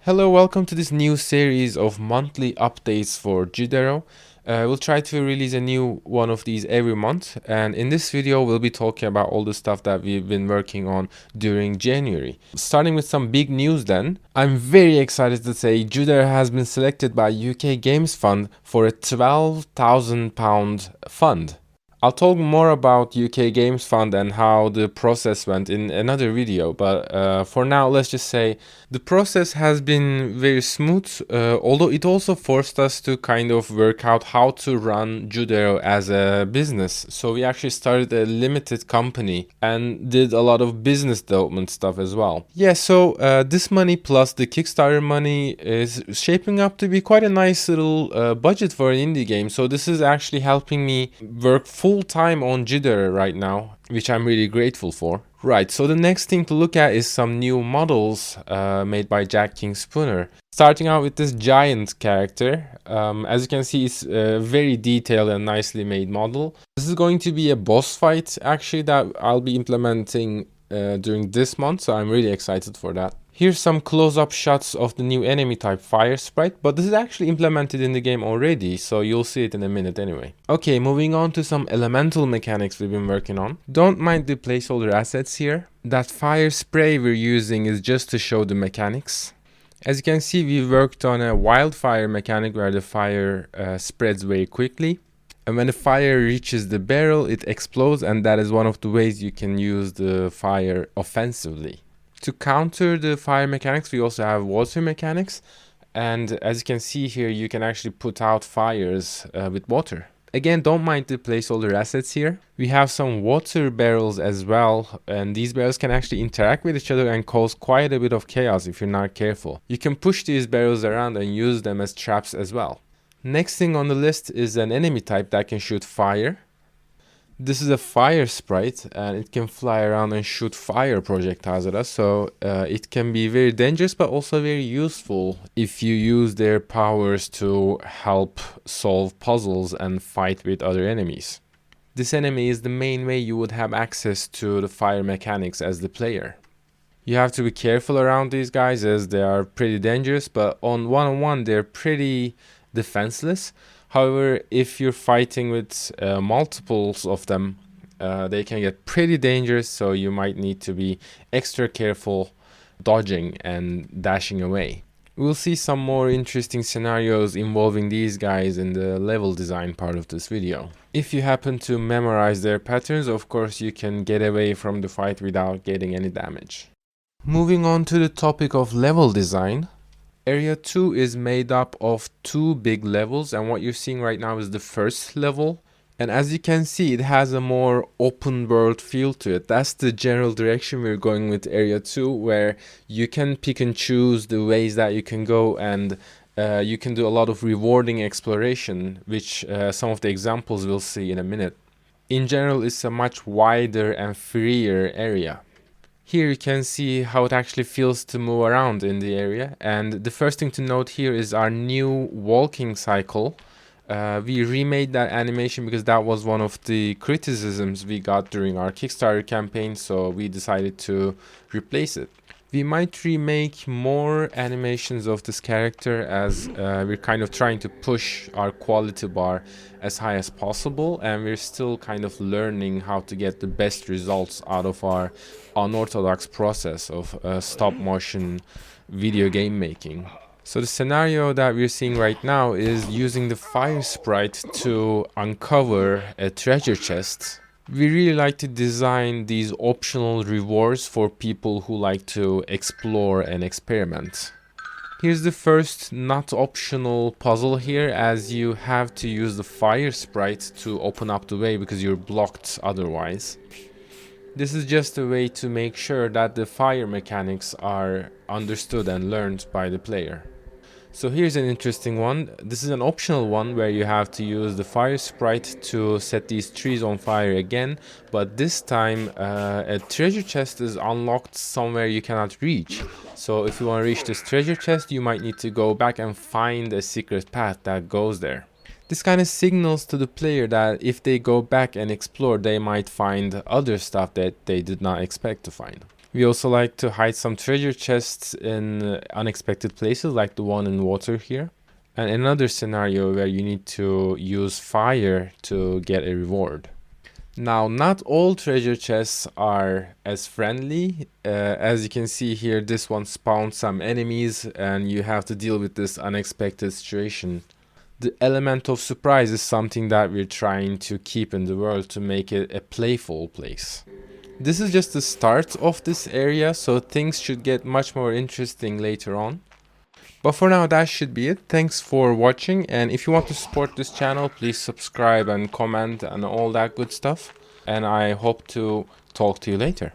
Hello, welcome to this new series of monthly updates for Judero. We'll try to release a new one of these every month, and in this video we'll be talking about all the stuff that we've been working on during January. Starting with some big news then, I'm very excited to say Judero has been selected by UK Games Fund for a £12,000 fund. I'll talk more about UK Games Fund and how the process went in another video, but for now let's just say the process has been very smooth, although it also forced us to kind of work out how to run Judero as a business. So we actually started a limited company and did a lot of business development stuff as well. Yeah, so this money plus the Kickstarter money is shaping up to be quite a nice little budget for an indie game. So this is actually helping me work full time on Judero right now, which I'm really grateful for. Right, so the next thing to look at is some new models made by Jack King Spooner. Starting out with this giant character. As you can see, it's a very detailed and nicely made model. This is going to be a boss fight actually that I'll be implementing during this month, so I'm really excited for that. Here's some close-up shots of the new enemy type fire sprite, but this is actually implemented in the game already, so you'll see it in a minute anyway. Okay, moving on to some elemental mechanics we've been working on. Don't mind the placeholder assets here. That fire spray we're using is just to show the mechanics. As you can see, we worked on a wildfire mechanic where the fire spreads very quickly. And when the fire reaches the barrel, it explodes, and that is one of the ways you can use the fire offensively. To counter the fire mechanics, we also have water mechanics, and as you can see here, you can actually put out fires with water. Again, don't mind the placeholder assets here. We have some water barrels as well, and these barrels can actually interact with each other and cause quite a bit of chaos if you're not careful. You can push these barrels around and use them as traps as well. Next thing on the list is an enemy type that can shoot fire. This is a fire sprite, and it can fly around and shoot fire projectiles at us, so it can be very dangerous but also very useful if you use their powers to help solve puzzles and fight with other enemies. This enemy is the main way you would have access to the fire mechanics as the player. You have to be careful around these guys as they are pretty dangerous, but on one-on-one they're pretty defenseless. However, if you're fighting with multiples of them, they can get pretty dangerous, so you might need to be extra careful dodging and dashing away. We'll see some more interesting scenarios involving these guys in the level design part of this video. If you happen to memorize their patterns, of course you can get away from the fight without getting any damage. Moving on to the topic of level design. Area 2 is made up of 2 big levels, and what you're seeing right now is the first level. And as you can see, it has a more open world feel to it. That's the general direction we're going with Area 2, where you can pick and choose the ways that you can go, and you can do a lot of rewarding exploration, which some of the examples we'll see in a minute. In general, it's a much wider and freer area. Here you can see how it actually feels to move around in the area, and the first thing to note here is our new walking cycle. We remade that animation because that was one of the criticisms we got during our Kickstarter campaign, so we decided to replace it. We might remake more animations of this character as we're kind of trying to push our quality bar as high as possible, and we're still kind of learning how to get the best results out of our unorthodox process of stop motion video game making. So the scenario that we're seeing right now is using the fire sprite to uncover a treasure chest. We really like to design these optional rewards for people who like to explore and experiment. Here's the first not optional puzzle here, as you have to use the fire sprite to open up the way because you're blocked otherwise. This is just a way to make sure that the fire mechanics are understood and learned by the player. So here's an interesting one. This is an optional one where you have to use the fire sprite to set these trees on fire again, but this time a treasure chest is unlocked somewhere you cannot reach. So if you want to reach this treasure chest, you might need to go back and find a secret path that goes there. This kind of signals to the player that if they go back and explore, they might find other stuff that they did not expect to find. We also like to hide some treasure chests in unexpected places, like the one in water here. And another scenario where you need to use fire to get a reward. Now, not all treasure chests are as friendly. As you can see here, this one spawns some enemies and you have to deal with this unexpected situation. The element of surprise is something that we're trying to keep in the world to make it a playful place. This is just the start of this area, so things should get much more interesting later on. But for now, that should be it. Thanks for watching, and if you want to support this channel, please subscribe and comment and all that good stuff. And I hope to talk to you later.